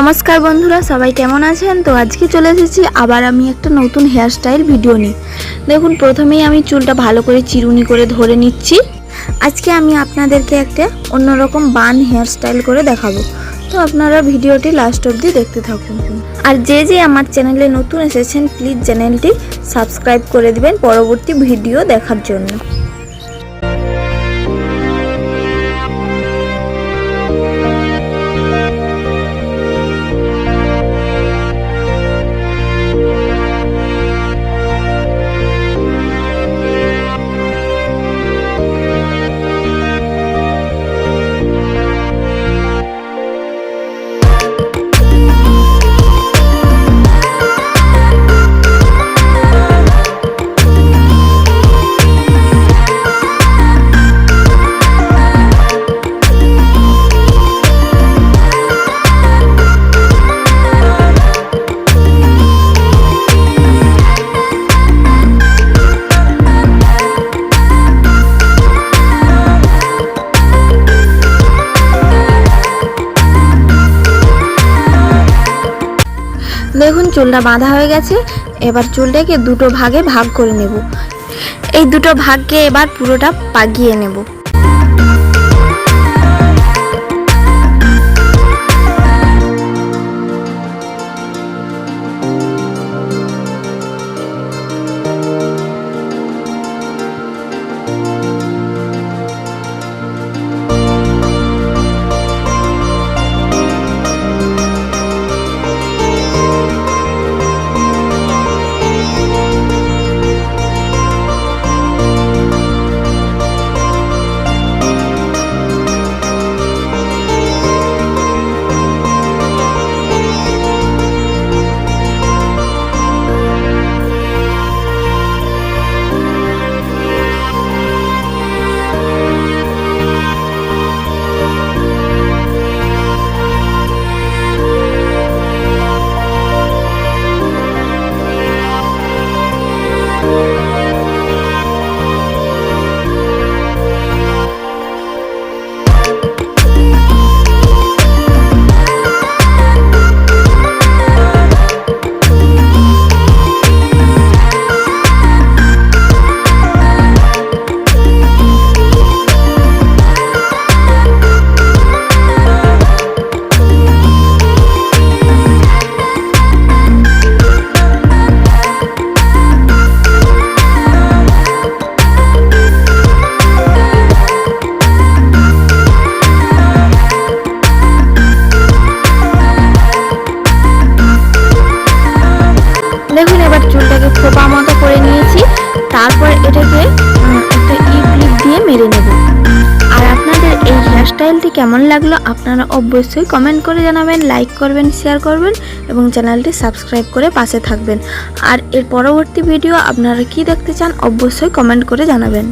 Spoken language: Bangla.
নমস্কার বন্ধুরা, সবাই কেমন আছেন? তো আজকে চলে এসেছি আবার আমি একটা নতুন হেয়ার স্টাইল ভিডিও নিয়ে। দেখুন, প্রথমেই আমি চুলটা ভালো করে চিরুনি করে ধরে নিচ্ছি। আজকে আমি আপনাদেরকে একটা অন্যরকম বান হেয়ার স্টাইল করে দেখাবো, তো আপনারা ভিডিওটি লাস্ট অবধি দেখতে থাকুন। আর যে আমার চ্যানেলে নতুন এসেছেন, প্লিজ চ্যানেলটি সাবস্ক্রাইব করে দিবেন পরবর্তী ভিডিও দেখার জন্য। দেখুন, চুলটা বাঁধা হয়ে গেছে। এবার চুলটাকে দুটো ভাগে ভাগ করে নেব। এই দুটো ভাগকে এবার পুরোটা পাকিয়ে নেব। দেখুন, এবার চুলটাকে খোপা মতো করে নিয়েছি। তারপর এটাকে একটা ক্লিপ দিয়ে মেরে নেব। আর আপনাদের এই হেয়ার স্টাইলটি কেমন লাগলো আপনারা অবশ্যই কমেন্ট করে জানাবেন, লাইক করবেন, শেয়ার করবেন এবং চ্যানেলটি সাবস্ক্রাইব করে পাশে থাকবেন। আর এর পরবর্তী ভিডিও আপনারা কি দেখতে চান অবশ্যই কমেন্ট করে জানাবেন।